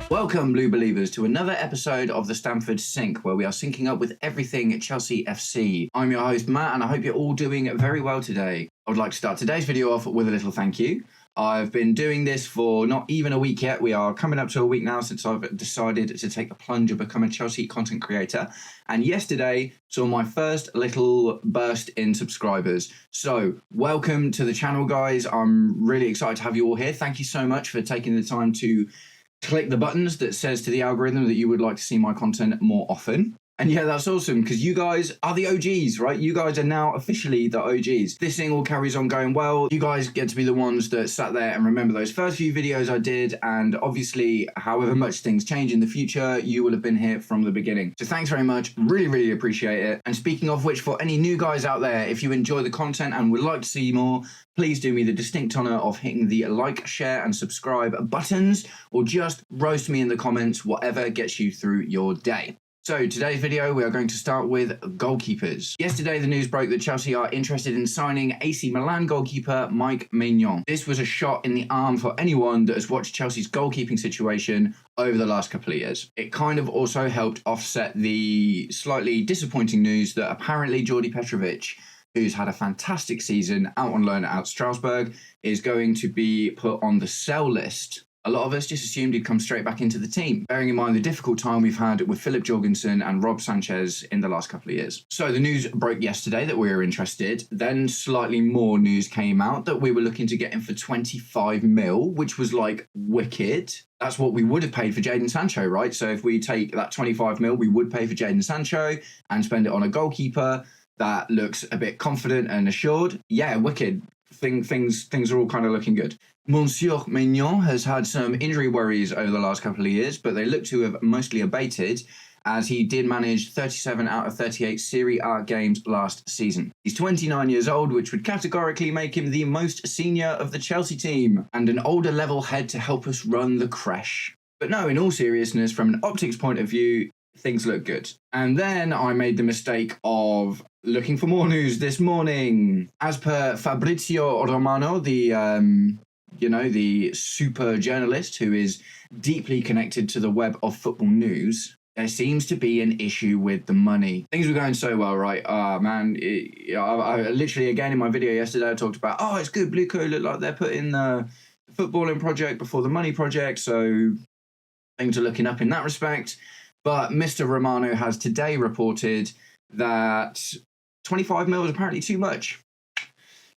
Welcome, Blue Believers, to another episode of the Stamford Sync, where we are syncing up with everything Chelsea FC. I'm your host, Matt, and I hope you're all doing very well today. I would like to start today's video off with a little thank you. I've been doing this for not even a week yet. We are coming up to a week now since I've decided to take the plunge and become a Chelsea content creator. And yesterday saw my first little burst in subscribers. So welcome to the channel, guys. I'm really excited to have you all here. Thank you so much for taking the time to click the buttons that says to the algorithm that you would like to see my content more often. And yeah, that's awesome because you guys are the OGs, right? You guys are now officially the OGs. This thing all carries on going well. You guys get to be the ones that sat there and remember those first few videos I did. And obviously, however much things change in the future, you will have been here from the beginning. So thanks very much. Really, really appreciate it. And speaking of which, for any new guys out there, if you enjoy the content and would like to see more, please do me the distinct honor of hitting the like, share, and subscribe buttons, or just roast me in the comments, whatever gets you through your day. So today's video, we are going to start with goalkeepers. Yesterday, the news broke that Chelsea are interested in signing AC Milan goalkeeper Mike Maignan. This was a shot in the arm for anyone that has watched Chelsea's goalkeeping situation over the last couple of years. It kind of also helped offset the slightly disappointing news that apparently Jordi Petrovic, who's had a fantastic season out on loan at Strasbourg, is going to be put on the sell list. A lot of us just assumed he'd come straight back into the team, bearing in mind the difficult time we've had with Philip Jorgensen and Rob Sanchez in the last couple of years. So the news broke yesterday that we were interested. Then slightly more news came out that we were looking to get him for 25 mil, which was like wicked. That's what we would have paid for Jadon Sancho, right? So if we take that 25 mil, we would pay for Jadon Sancho and spend it on a goalkeeper that looks a bit confident and assured. Yeah, wicked. Things are all kind of looking good. Monsieur Maignan has had some injury worries over the last couple of years, but they look to have mostly abated as he did manage 37 out of 38 Serie A games last season. He's 29 years old, which would categorically make him the most senior of the Chelsea team and an older level head to help us run the creche. But no, in all seriousness, from an optics point of view, things look good. And then I made the mistake of looking for more news this morning. As per Fabrizio Romano, the super journalist who is deeply connected to the web of football news, there seems to be an issue with the money. Things were going so well, right? I literally, again, in my video yesterday, I talked about, it's good, BlueCo look like they're putting the footballing project before the money project, so things are looking up in that respect. But Mr. Romano has today reported that 25 mil is apparently too much.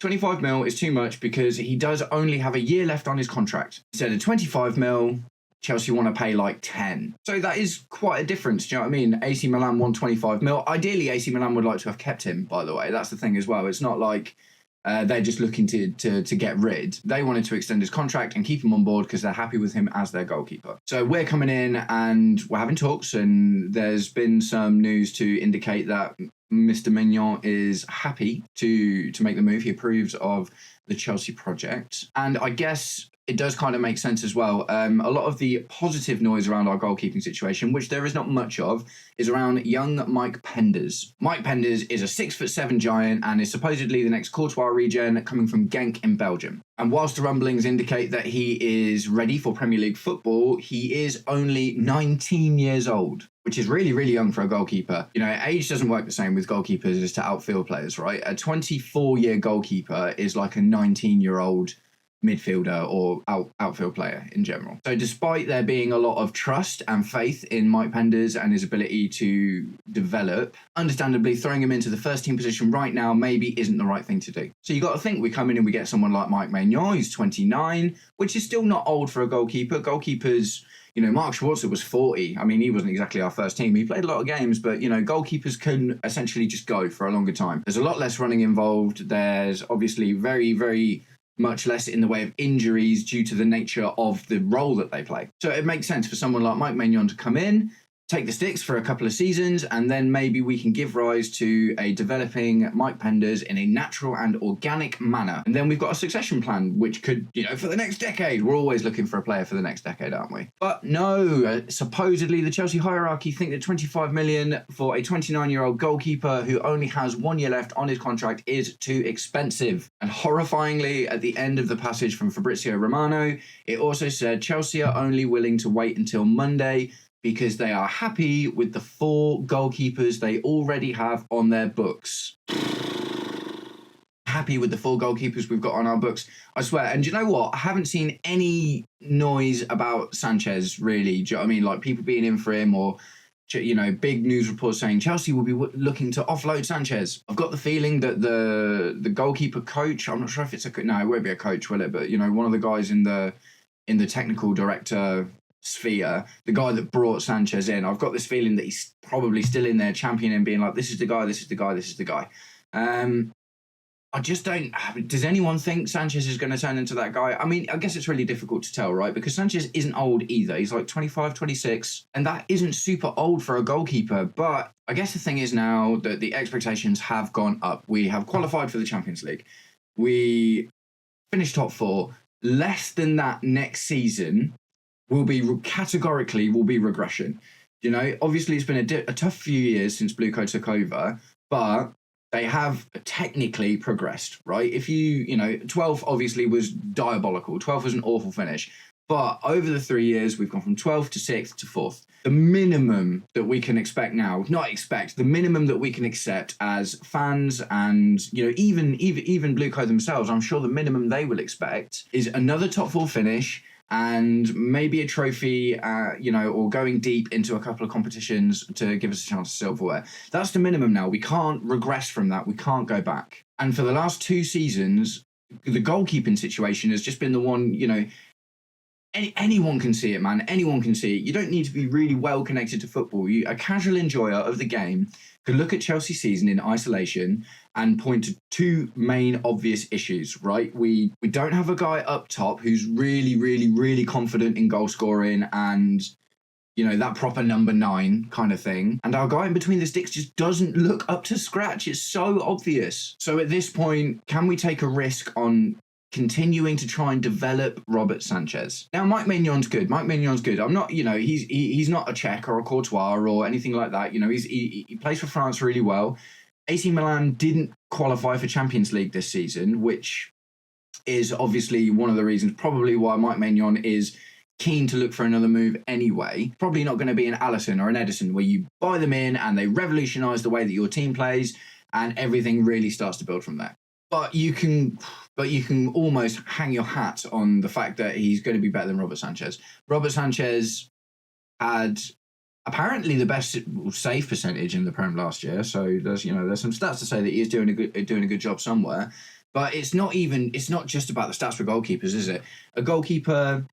25 mil is too much because he does only have a year left on his contract. Instead of 25 mil, Chelsea want to pay like 10. So that is quite a difference, do you know what I mean? AC Milan won 25 mil. Ideally, AC Milan would like to have kept him, by the way. That's the thing as well. It's not like they're just looking to get rid. They wanted to extend his contract and keep him on board because they're happy with him as their goalkeeper. So we're coming in and we're having talks, and there's been some news to indicate that Mr. Maignan is happy to make the move. He approves of the Chelsea project. And I guess it does kind of make sense as well. A lot of the positive noise around our goalkeeping situation, which there is not much of, is around young Mike Penders. Mike Penders is a 6'7" giant and is supposedly the next Courtois regen coming from Genk in Belgium. And whilst the rumblings indicate that he is ready for Premier League football, he is only 19 years old, which is really, really young for a goalkeeper. You know, age doesn't work the same with goalkeepers as to outfield players, right? A 24-year goalkeeper is like a 19-year-old midfielder or outfield player in general. So despite there being a lot of trust and faith in Mike Penders and his ability to develop, understandably throwing him into the first team position right now maybe isn't the right thing to do. So you got to think we come in and we get someone like Mike Maignan, who's 29, which is still not old for a goalkeeper. Goalkeepers, Mark Schwarzer was 40. I mean, he wasn't exactly our first team. He played a lot of games, but, goalkeepers can essentially just go for a longer time. There's a lot less running involved. There's obviously very, very much less in the way of injuries due to the nature of the role that they play. So it makes sense for someone like Mike Maignan to come in, take the sticks for a couple of seasons, and then maybe we can give rise to a developing Mike Penders in a natural and organic manner. And then we've got a succession plan, which could, for the next decade. We're always looking for a player for the next decade, aren't we? But no, supposedly the Chelsea hierarchy think that 25 million for a 29-year-old goalkeeper who only has 1 year left on his contract is too expensive. And horrifyingly, at the end of the passage from Fabrizio Romano, it also said Chelsea are only willing to wait until Monday because they are happy with the 4 goalkeepers they already have on their books. Happy with the 4 goalkeepers we've got on our books, I swear. And do you know what? I haven't seen any noise about Sanchez, really. Do you know what I mean? Like people being in for him or, big news reports saying Chelsea will be looking to offload Sanchez. I've got the feeling that the goalkeeper coach, I'm not sure if it's it won't be a coach, will it? But, one of the guys in the technical director sphere, the guy that brought Sanchez in, I've got this feeling that he's probably still in there championing, being like, this is the guy, this is the guy, this is the guy. I just don't... Does anyone think Sanchez is going to turn into that guy? I mean, I guess it's really difficult to tell, right? Because Sanchez isn't old either. He's like 25, 26, and that isn't super old for a goalkeeper. But I guess the thing is now that the expectations have gone up. We have qualified for the Champions League. We finished top 4. Less than that next season will be regression. Obviously it's been a tough few years since BlueCo took over, but they have technically progressed, right? If 12th obviously was diabolical. 12th was an awful finish. But over the 3 years, we've gone from 12th to 6th to 4th. The minimum that we can expect now, the minimum that we can accept as fans and, even BlueCo themselves, I'm sure the minimum they will expect is another top 4 finish, and maybe a trophy, or going deep into a couple of competitions to give us a chance of silverware. That's the minimum now. We can't regress from that. We can't go back. And for the last 2 seasons, the goalkeeping situation has just been the one, anyone can see it, man. Anyone can see it. You don't need to be really well connected to football. A casual enjoyer of the game could look at Chelsea's season in isolation and point to 2 main obvious issues, right? We don't have a guy up top who's really, really, really confident in goal scoring and, that proper number 9 kind of thing. And our guy in between the sticks just doesn't look up to scratch. It's so obvious. So at this point, can we take a risk on continuing to try and develop Robert Sanchez? Now, Mike Maignan's good. I'm not, he's not a Czech or a Courtois or anything like that. He plays for France really well. AC Milan didn't qualify for Champions League this season, which is obviously one of the reasons probably why Mike Maignan is keen to look for another move anyway. Probably not going to be an Alisson or an Edison where you buy them in and they revolutionise the way that your team plays and everything really starts to build from there. But you can almost hang your hat on the fact that he's going to be better than Robert Sanchez. Robert Sanchez had apparently the best save percentage in the Prem last year, so there's some stats to say that he is doing a good job somewhere. But it's not just about the stats for goalkeepers, is it? A goalkeeper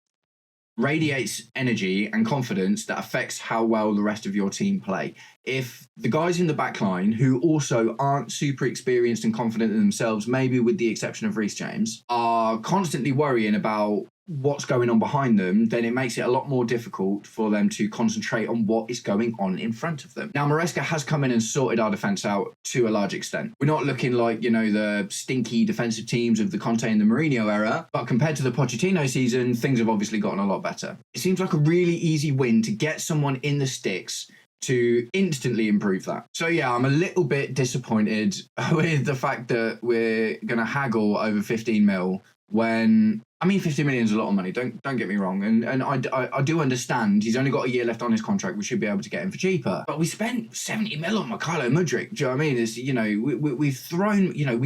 radiates energy and confidence that affects how well the rest of your team play. If the guys in the back line, who also aren't super experienced and confident in themselves, maybe with the exception of Reece James, are constantly worrying about what's going on behind them, then it makes it a lot more difficult for them to concentrate on what is going on in front of them. Now, Maresca has come in and sorted our defence out to a large extent. We're not looking like, the stinky defensive teams of the Conte and the Mourinho era, but compared to the Pochettino season, things have obviously gotten a lot better. It seems like a really easy win to get someone in the sticks to instantly improve that. So yeah, I'm a little bit disappointed with the fact that we're going to haggle over 15 mil when... 50 million is a lot of money, don't get me wrong. And I do understand he's only got a year left on his contract. We should be able to get him for cheaper. But we spent 70 mil on Mykhailo Mudryk. Do you know what I mean? It's, we've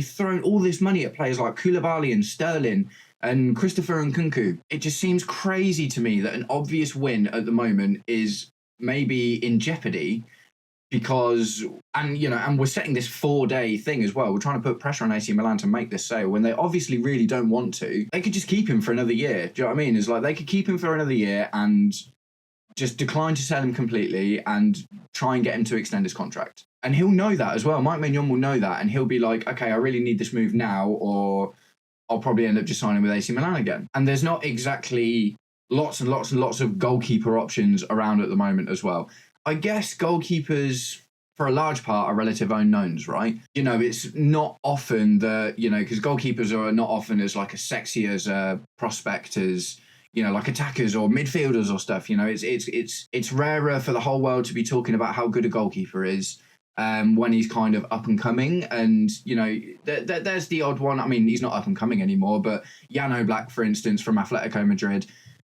thrown all this money at players like Koulibaly and Sterling and Christopher Nkunku. It just seems crazy to me that an obvious win at the moment is maybe in jeopardy because, and we're setting this 4-day thing as well. We're trying to put pressure on AC Milan to make this sale when they obviously really don't want to. They could just keep him for another year. Do you know what I mean? It's like they could keep him for another year and just decline to sell him completely and try and get him to extend his contract. And he'll know that as well. Mike Maignan will know that and he'll be like, okay, I really need this move now or I'll probably end up just signing with AC Milan again. And there's not exactly lots and lots and lots of goalkeeper options around at the moment as well. I guess goalkeepers, for a large part, are relative unknowns, right? It's not often that, because goalkeepers are not often as like as sexy as a prospect as, like attackers or midfielders or stuff. It's rarer for the whole world to be talking about how good a goalkeeper is when he's kind of up and coming. And, there's the odd one. I mean, he's not up and coming anymore, but Jan Oblak, for instance, from Atletico Madrid,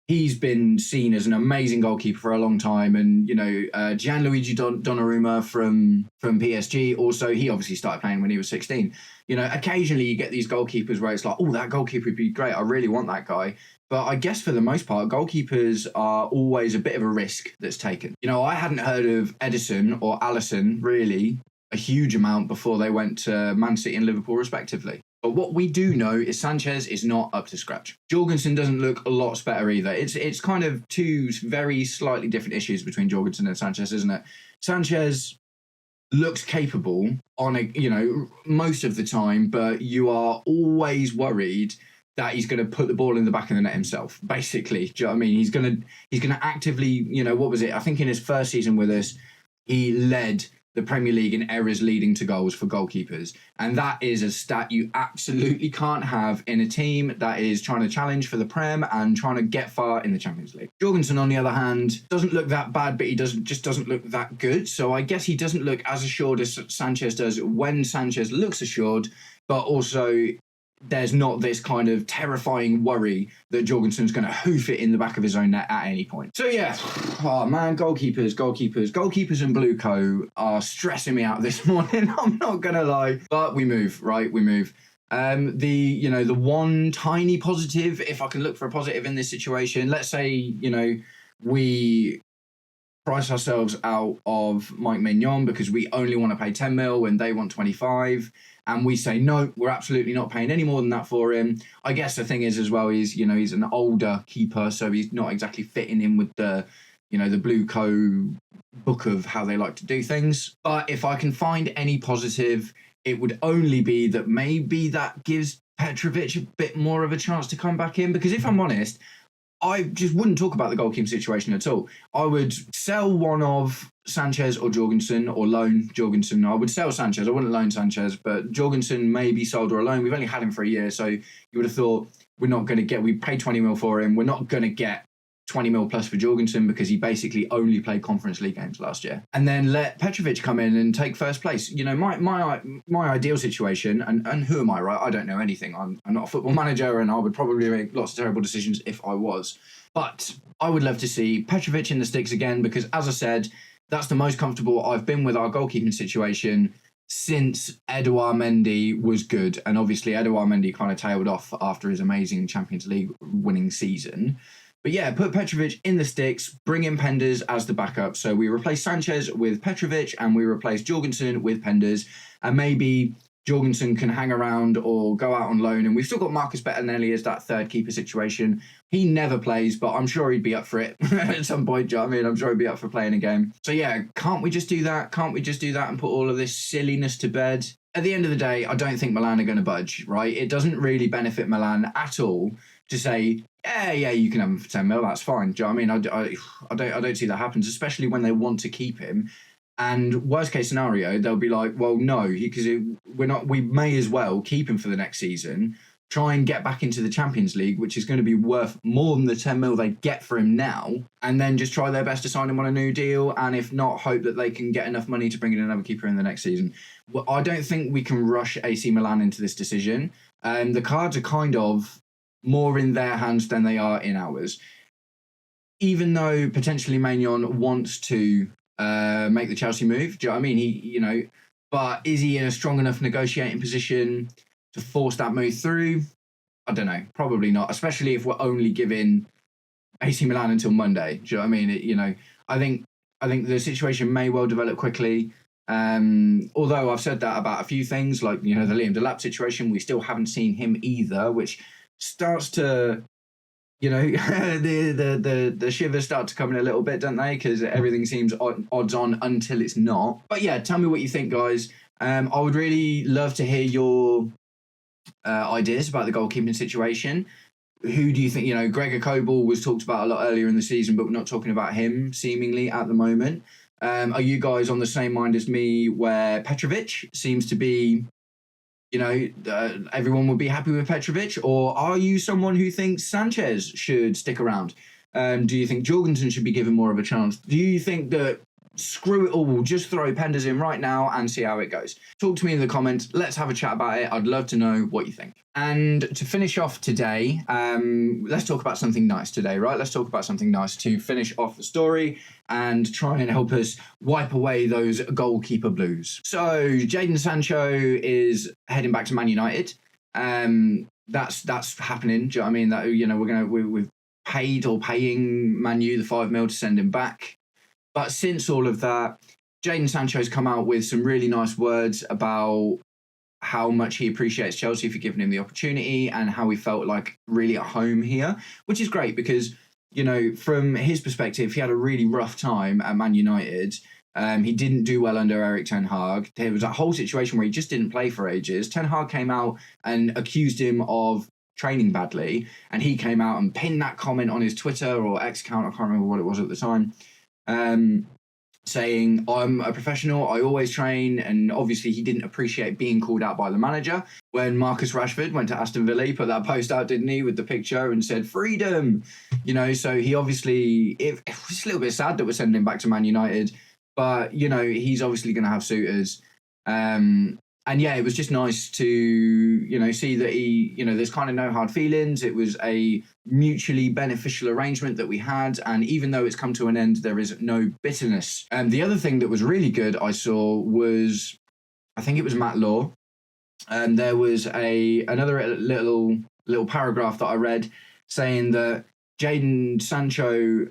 he's been seen as an amazing goalkeeper for a long time. And, Gianluigi Donnarumma from PSG, also, he obviously started playing when he was 16. Occasionally you get these goalkeepers where it's like, oh, that goalkeeper would be great. I really want that guy. But I guess for the most part, goalkeepers are always a bit of a risk that's taken. I hadn't heard of Edison or Alisson, really, a huge amount before they went to Man City and Liverpool, respectively. But what we do know is Sanchez is not up to scratch. Jorgensen doesn't look a lot better either. It's kind of two very slightly different issues between Jorgensen and Sanchez, isn't it? Sanchez looks capable on most of the time, but you are always worried that he's going to put the ball in the back of the net himself, basically. Do you know what I mean? He's going to actively, what was it? I think in his first season with us, he led the Premier League in errors leading to goals for goalkeepers. And that is a stat you absolutely can't have in a team that is trying to challenge for the Prem and trying to get far in the Champions League. Jorgensen, on the other hand, doesn't look that bad, but he just doesn't look that good. So I guess he doesn't look as assured as Sanchez does when Sanchez looks assured, but also there's not this kind of terrifying worry that Jorgensen's going to hoof it in the back of his own net at any point. So yeah, oh man, goalkeepers and BlueCo are stressing me out this morning. I'm not going to lie, but we move, right? We move. The one tiny positive, if I can look for a positive in this situation, let's say, we price ourselves out of Mike Maignan because we only want to pay 10 mil and they want 25. And we say, no, we're absolutely not paying any more than that for him. I guess the thing is as well, he's an older keeper, so he's not exactly fitting in with the BlueCo book of how they like to do things. But if I can find any positive, it would only be that maybe that gives Petrovic a bit more of a chance to come back in. Because if I'm honest, I just wouldn't talk about the goalkeeping situation at all. I would sell one of Sanchez or Jorgensen, or loan Jorgensen. I would sell Sanchez. I wouldn't loan Sanchez, but Jorgensen may be sold or a loan. We've only had him for a year, so you would have thought we paid 20 mil for him. We're not going to get 20 mil plus for Jorgensen because he basically only played Conference League games last year. And then let Petrovic come in and take first place. My ideal situation, and who am I, right? I don't know anything. I'm not a football manager, and I would probably make lots of terrible decisions if I was. But I would love to see Petrovic in the sticks again because, as I said, that's the most comfortable I've been with our goalkeeping situation since Edouard Mendy was good. And obviously Edouard Mendy kind of tailed off after his amazing Champions League winning season. But yeah, put Petrovic in the sticks, bring in Penders as the backup. So we replace Sanchez with Petrovic and we replace Jorgensen with Penders. And maybe Jorgensen can hang around or go out on loan. And we've still got Marcus Bettinelli as that third keeper situation. He never plays, but I'm sure he'd be up for it at some point. Do you know what I mean? I'm sure he'd be up for playing a game. So yeah, can't we just do that? Can't we just do that and put all of this silliness to bed? At the end of the day, I don't think Milan are going to budge, right? It doesn't really benefit Milan at all to say, yeah, you can have him for 10 mil, that's fine. Do you know what I mean? I don't see that happens, especially when they want to keep him. And worst case scenario, they'll be like, well, no, because we may as well keep him for the next season, try and get back into the Champions League, which is going to be worth more than the 10 mil they get for him now, and then just try their best to sign him on a new deal. And if not, hope that they can get enough money to bring in another keeper in the next season. Well, I don't think we can rush AC Milan into this decision. The cards are kind of more in their hands than they are in ours. Even though potentially Maignan wants to make the Chelsea move, do you know what I mean? But is he in a strong enough negotiating position to force that move through? I don't know. Probably not, especially if we're only giving AC Milan until Monday. Do you know what I mean? I think the situation may well develop quickly. Although I've said that about a few things, like the Liam Delap situation, we still haven't seen him either, which starts to, the shivers start to come in a little bit, don't they? Because everything seems odds on until it's not. But yeah, tell me what you think, guys. I would really love to hear your ideas about the goalkeeping situation. Who do you think? Gregor Kobel was talked about a lot earlier in the season, but we're not talking about him seemingly at the moment. Are you guys on the same mind as me where Petrovic seems to be, everyone would be happy with Petrovic? Or are you someone who thinks Sanchez should stick around? Do you think Jorgensen should be given more of a chance? Do you think that screw it all, we'll just throw Penders in right now and see how it goes? Talk to me in the comments. Let's have a chat about it. I'd love to know what you think. And to finish off today, let's talk about something nice today, right? Let's talk about something nice to finish off the story and try and help us wipe away those goalkeeper blues. So Jadon Sancho is heading back to Man United. That's happening. Do you know what I mean? That we've paid or paying Man U the $5 million to send him back. But since all of that, Jadon Sancho's come out with some really nice words about how much he appreciates Chelsea for giving him the opportunity and how he felt like really at home here, which is great because, from his perspective, he had a really rough time at Man United. He didn't do well under Erik Ten Hag. There was a whole situation where he just didn't play for ages. Ten Hag came out and accused him of training badly, and he came out and pinned that comment on his Twitter or X account, I can't remember what it was at the time, saying, I'm a professional, I always train. And obviously he didn't appreciate being called out by the manager. When Marcus Rashford went to Aston Villa, he put that post out, didn't he, with the picture and said, freedom, so he obviously, it was a little bit sad that we're sending him back to Man United, but, he's obviously going to have suitors. And yeah, it was just nice to, see that he, there's kind of no hard feelings. It was a mutually beneficial arrangement that we had. And even though it's come to an end, there is no bitterness. The other thing that was really good I saw was, I think it was Matt Law. There was another little paragraph that I read saying that Jadon Sancho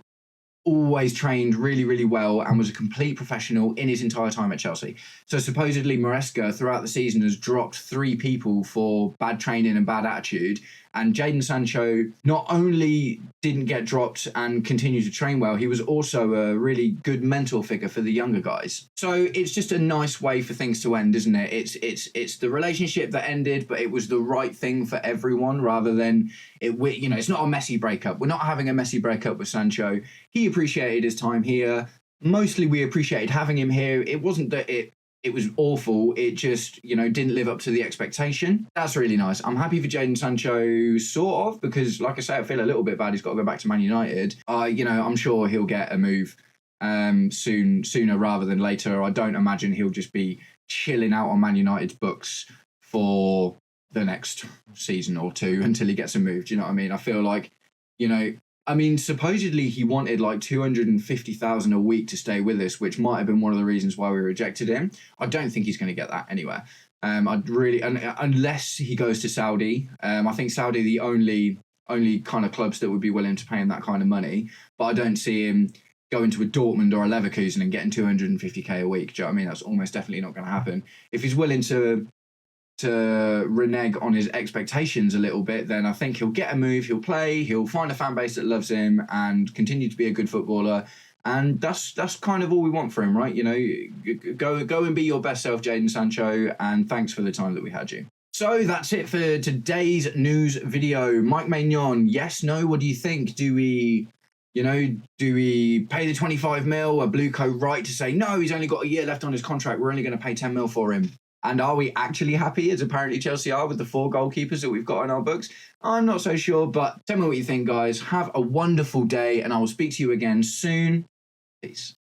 always trained really, really well and was a complete professional in his entire time at Chelsea. So supposedly Maresca throughout the season has dropped 3 people for bad training and bad attitude. And Jadon Sancho not only didn't get dropped and continued to train well, he was also a really good mentor figure for the younger guys. So it's just a nice way for things to end, isn't it? It's the relationship that ended, but it was the right thing for everyone rather than it's not a messy breakup. We're not having a messy breakup with Sancho. He appreciated his time here. Mostly we appreciated having him here. It wasn't that it was awful. It just, didn't live up to the expectation. That's really nice. I'm happy for Jadon Sancho, sort of, because, like I say, I feel a little bit bad he's got to go back to Man United. I'm sure he'll get a move sooner rather than later. I don't imagine he'll just be chilling out on Man United's books for the next season or 2 until he gets a move. Do you know what I mean? I feel like, supposedly he wanted like 250,000 a week to stay with us, which might have been one of the reasons why we rejected him. I don't think he's going to get that anywhere. Unless he goes to Saudi. I think Saudi the only kind of clubs that would be willing to pay him that kind of money. But I don't see him going to a Dortmund or a Leverkusen and getting 250k a week. Do you know what I mean? That's almost definitely not going to happen. If he's willing to renege on his expectations a little bit, then I think he'll get a move, he'll play, he'll find a fan base that loves him and continue to be a good footballer. And that's kind of all we want for him, right? Go and be your best self, Jadon Sancho, and thanks for the time that we had you. So that's it for today's news video. Mike Maignan, yes, no, what do you think? Do we pay the 25 mil? Are BlueCo right to say, no, he's only got a year left on his contract, we're only going to pay 10 mil for him? And are we actually happy, as apparently Chelsea are, with the 4 goalkeepers that we've got in our books? I'm not so sure, but tell me what you think, guys. Have a wonderful day, and I will speak to you again soon. Peace.